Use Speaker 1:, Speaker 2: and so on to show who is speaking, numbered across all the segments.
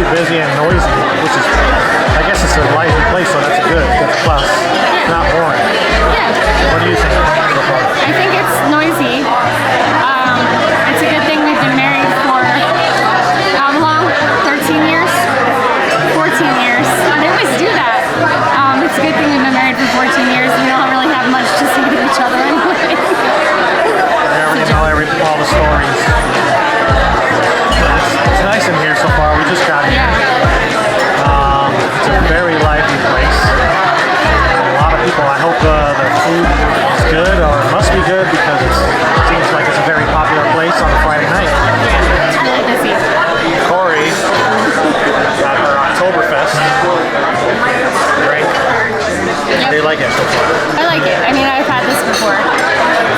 Speaker 1: busy and noisy, which is, I guess it's a lively place, so that's a good plus. It's not boring.
Speaker 2: Yeah.
Speaker 1: What do you think so far?
Speaker 2: I think it's noisy. It's a good thing we've been married for how long? 13 years? 14 years. I always do that. It's a good thing we've been married for 14 years. We don't really have much to say to each other anyway.
Speaker 1: I already know all the stories. It's nice in here so far. We just got here. It's a very lively place. A lot of people. I hope the food is good, or it must be good, because it seems like it's a very popular place on a Friday night.
Speaker 2: Yeah, it's really busy.
Speaker 1: Corey got her Oktoberfest drink.
Speaker 2: Yep.
Speaker 1: How do you like it so far?
Speaker 2: I like it. I mean, I've had this before.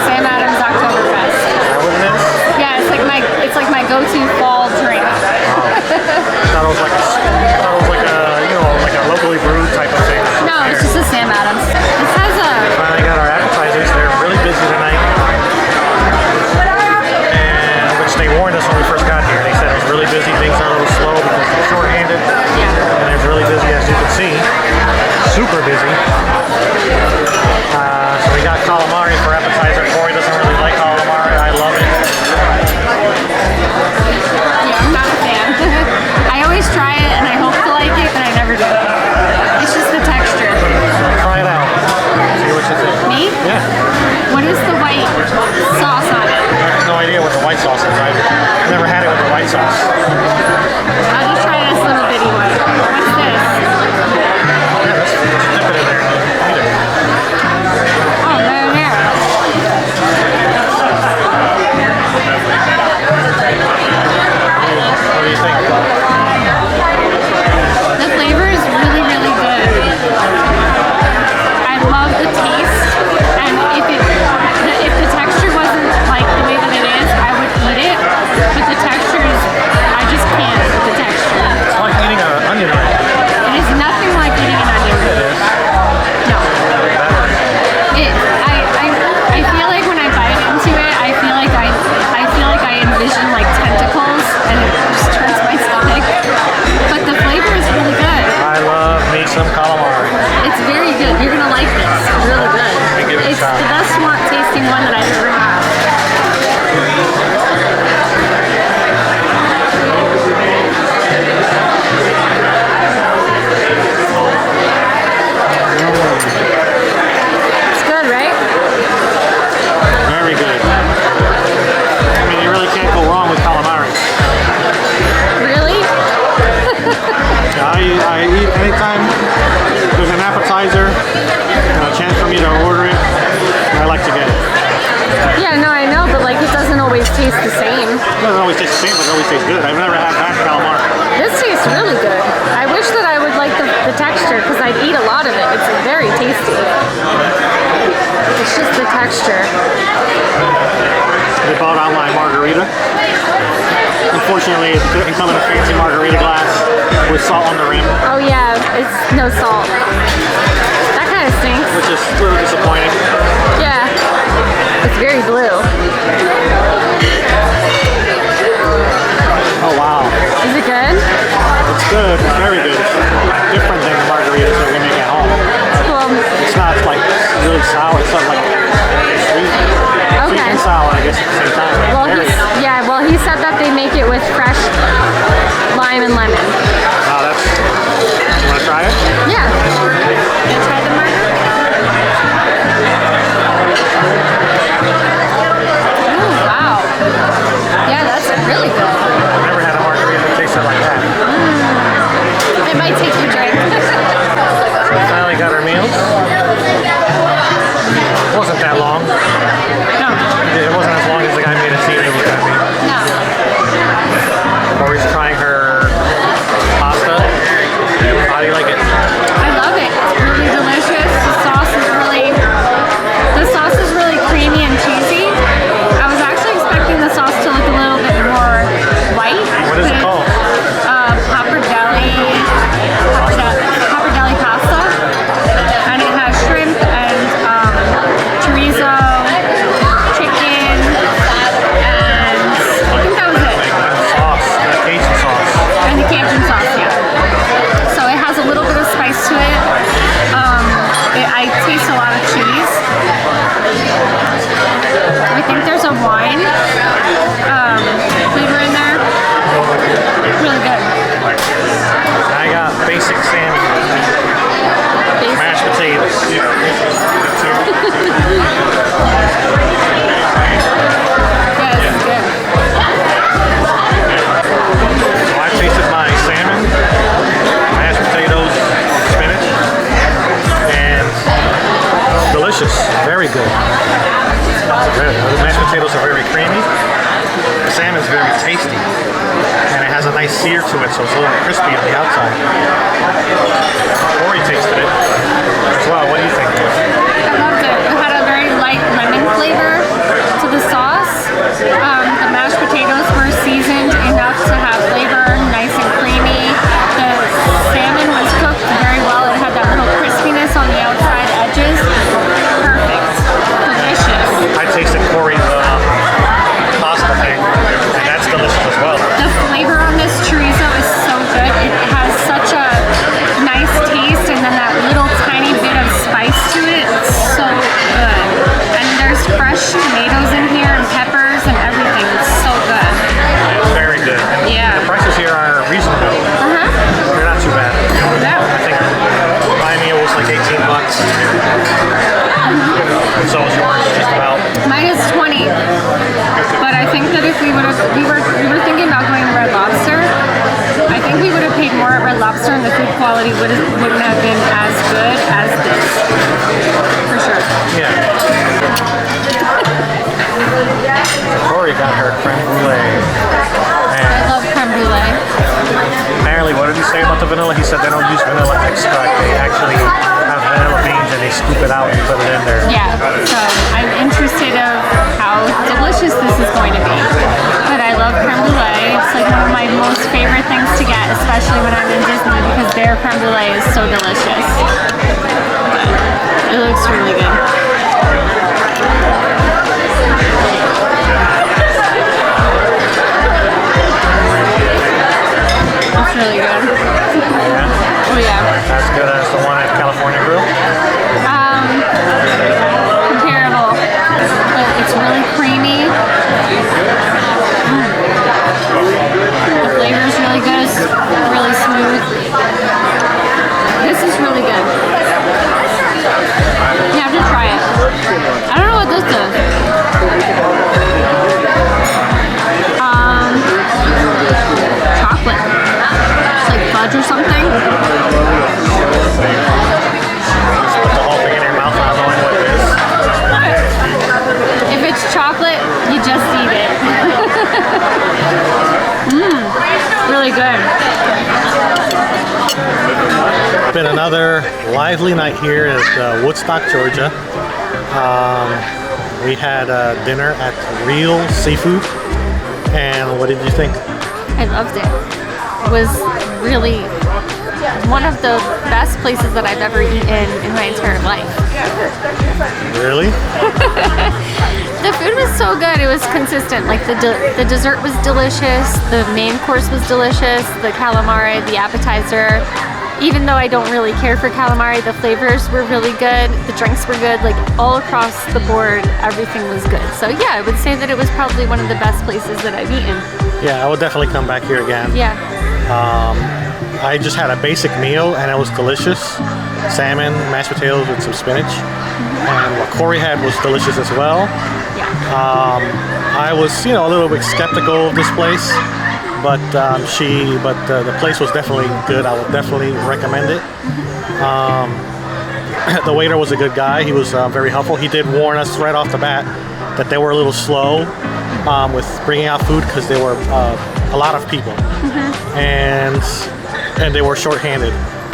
Speaker 2: Sam Adams Oktoberfest.
Speaker 1: Is that what it is?
Speaker 2: Yeah, it's like my go-to fall drink.
Speaker 1: I thought it was like a locally brewed type of thing.
Speaker 2: No, it's just a Sam Adams. This has a...
Speaker 1: We finally got our appetizers. They're really busy tonight. And which they warned us when we first got here. They said it was really busy. Things are a little slow because they're short-handed.
Speaker 2: Yeah.
Speaker 1: And it's really busy, as you can see. Super busy. So we got calamari for appetizer. Corey doesn't really like calamari. I love it.
Speaker 2: Yeah, I'm not a fan. I always try it and I hope to like it, but I never do. It's just the texture.
Speaker 1: Try it out. See what you think.
Speaker 2: Me?
Speaker 1: Yeah.
Speaker 2: What is the white sauce on it?
Speaker 1: I have no idea what the white sauce is. I've never had it with the white sauce.
Speaker 2: I'll just try this little bitty one. What's this?
Speaker 1: Yeah, let's dip it in there. Eat it.
Speaker 2: Oh, marinara.
Speaker 1: What do you think?
Speaker 2: The flavor is really, really good. I love the taste, and if the texture wasn't like the way that it is, I would eat it. But the texture is, I just can't with the texture.
Speaker 1: It's like eating an onion ring.
Speaker 2: It is nothing like eating an onion ring.
Speaker 1: It is.
Speaker 2: No. I feel like when I bite into it, I feel like I envision like tentacles, and it just turns my stomach. But the flavor is really good.
Speaker 1: I love me some calamari.
Speaker 2: It's very good. You're gonna like this. It's really good.
Speaker 1: Give it a
Speaker 2: It's
Speaker 1: shot.
Speaker 2: the best tasting one that I've ever had. It's good, right?
Speaker 1: Very good. I mean, you really can't go wrong with calamari.
Speaker 2: Really?
Speaker 1: I eat anytime there's an appetizer and a chance for me to order it. I like to get it.
Speaker 2: Yeah, no, I know, but like it doesn't always taste the same.
Speaker 1: It doesn't always taste the same, but it always tastes good. I've never had bad calamari.
Speaker 2: This tastes really good. I wish that I would like the texture because I'd eat a lot of it. It's very tasty. It's just the texture.
Speaker 1: They bought out my margarita. Unfortunately, it didn't come in a fancy margarita glass with salt on the rim,
Speaker 2: Oh yeah, it's no salt. That kind of stinks.
Speaker 1: which is a little disappointing.
Speaker 2: Yeah. It's very blue.
Speaker 1: Oh wow.
Speaker 2: Is it good?
Speaker 1: It's good. It's very good. It's different than the margaritas that we make at home.
Speaker 2: Well,
Speaker 1: It's not like really sour. It's not like sweet. Sweet
Speaker 2: okay.
Speaker 1: and sour, I guess, at the same time.
Speaker 2: Well,
Speaker 1: Very good.
Speaker 2: he said that they make it with fresh lime and lemon.
Speaker 1: Wow, that's... You want to try it?
Speaker 2: Yeah. Can I try the margarita? Oh, wow. Yeah, that's really good.
Speaker 1: I've never had a margarita that tasted like that.
Speaker 2: It might take your drink.
Speaker 1: We finally got our meals. It wasn't that long.
Speaker 2: No.
Speaker 1: It wasn't as long as the guy made it seem it was going to be.
Speaker 2: No.
Speaker 1: potatoes are very creamy. The salmon's very tasty. And it has a nice sear to it, so it's a little crispy on the outside. Corey tasted it as well. What do you think?
Speaker 2: I loved it. It had a very light lemon flavor to the sauce. The mashed potatoes were seasoned enough to have flavor, nice and creamy. The salmon was cooked very well. It had that little crispiness on the outside edges. Perfect. Delicious.
Speaker 1: I tasted Corey's pasta thing, and that's delicious as well.
Speaker 2: The flavor on this chorizo is so good. It has such a nice taste and then that little tiny bit of spice to it. It's so good. And there's fresh tomatoes in here and peppers and everything. It's so good.
Speaker 1: It's very good. And
Speaker 2: Yeah.
Speaker 1: the prices here are reasonable. They're not too bad.
Speaker 2: Yeah.
Speaker 1: I think my meal was like 18 bucks. And so was yours, just about.
Speaker 2: Mine is 20. But I think that if we would have, we were thinking about going to Red Lobster. I think we would have paid more at Red Lobster and the food quality wouldn't have been as good as this. For sure.
Speaker 1: Yeah. Corey got her crème brulee.
Speaker 2: I love creme brulee.
Speaker 1: Apparently, what did he say about the vanilla? He said they don't use vanilla extract. They actually have vanilla beans and they scoop it out and put it in there.
Speaker 2: Yeah, so I'm interested of how delicious this is going to be. But I love creme brulee. It's like one of my most favorite things to get, especially when I'm in Disney, because their creme brulee is so delicious. It looks really good. It's really good.
Speaker 1: Yeah.
Speaker 2: Oh yeah.
Speaker 1: As good as the one at California Grill.
Speaker 2: Comparable. But it's really creamy. The flavor is really good. It's really smooth. This is really good. You have to try it. I don't know what this is. Chocolate. It's like fudge or something.
Speaker 1: Put the whole thing in your mouth without knowing what it is.
Speaker 2: If it's chocolate, you just eat it. Really good.
Speaker 1: It's been another lively night here at Woodstock, Georgia. We had dinner at Real Seafood. And what did you think?
Speaker 2: I loved it. It was really one of the best places that I've ever eaten in my entire life.
Speaker 1: Really?
Speaker 2: The food was so good. It was consistent. Like the dessert was delicious. The main course was delicious. The calamari, the appetizer. Even though I don't really care for calamari, the flavors were really good. The drinks were good. Like all across the board, everything was good. So yeah, I would say that it was probably one of the best places that I've eaten.
Speaker 1: Yeah, I would definitely come back here again.
Speaker 2: Yeah.
Speaker 1: I just had a basic meal and it was delicious. Salmon, mashed potatoes with some spinach. And what Corey had was delicious as well.
Speaker 2: Yeah.
Speaker 1: I was, a little bit skeptical of this place, but the place was definitely good. I would definitely recommend it. The waiter was a good guy. He was very helpful. He did warn us right off the bat that they were a little slow with bringing out food because there were a lot of people, and they were short-handed.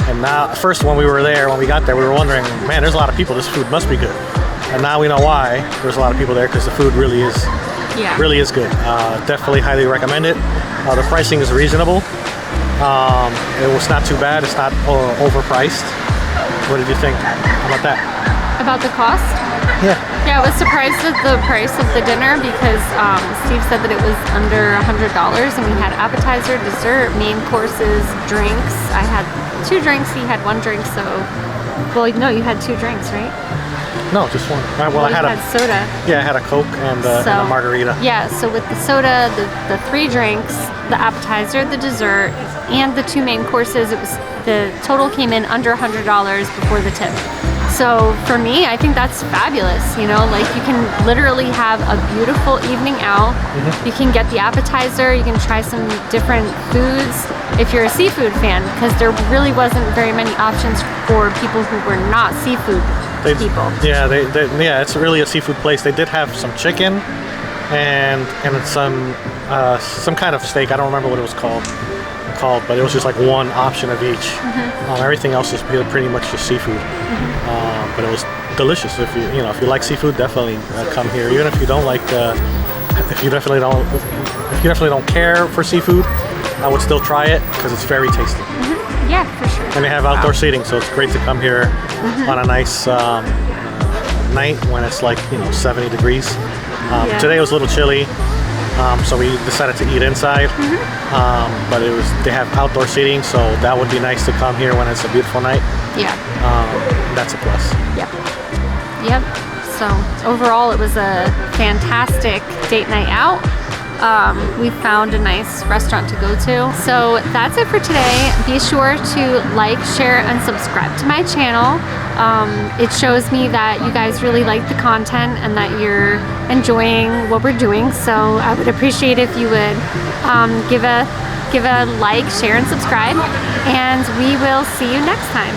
Speaker 1: And now, first when we got there, we were wondering, man, there's a lot of people. This food must be good. And now we know why there's a lot of people there, because the food really is good. Definitely highly recommend it. The pricing is reasonable. It was not too bad. It's not overpriced. What did you think about that?
Speaker 2: About the cost?
Speaker 1: Yeah.
Speaker 2: Yeah, I was surprised at the price of the dinner because Steve said that it was under $100, and we had appetizer, dessert, main courses, drinks. I had 2 drinks. He had 1 drink. So, well, no, you had 2 drinks, right?
Speaker 1: No, just 1. Well, I had
Speaker 2: a soda.
Speaker 1: Yeah, I had a Coke and a margarita.
Speaker 2: Yeah, so with the soda, the 3 drinks, the appetizer, the dessert, and the 2 main courses, the total came in under $100 before the tip. So for me, I think that's fabulous. Like you can literally have a beautiful evening out. You can get the appetizer. You can try some different foods if you're a seafood fan, because there really wasn't very many options for people who were not seafood people.
Speaker 1: Yeah, it's really a seafood place. They did have some chicken, and it's some kind of steak. I don't remember what it was called, but it was just like one option of each. Everything else is pretty much just seafood. But it was delicious. If you like seafood, definitely come here. Even if you don't like, if you definitely don't care for seafood, I would still try it because it's very tasty.
Speaker 2: Yeah, for sure.
Speaker 1: And they have outdoor seating, so it's great to come here on a nice night when it's like 70 degrees. Today was a little chilly, so we decided to eat inside. But they have outdoor seating, so that would be nice to come here when it's a beautiful night.
Speaker 2: Yeah.
Speaker 1: That's a plus.
Speaker 2: Yep. So overall, it was a fantastic date night out. We found a nice restaurant to go to. So that's it for today. Be sure to like, share, and subscribe to my channel. It shows me that you guys really like the content and that you're enjoying what we're doing. So I would appreciate if you would give a like, share, and subscribe. And we will see you next time.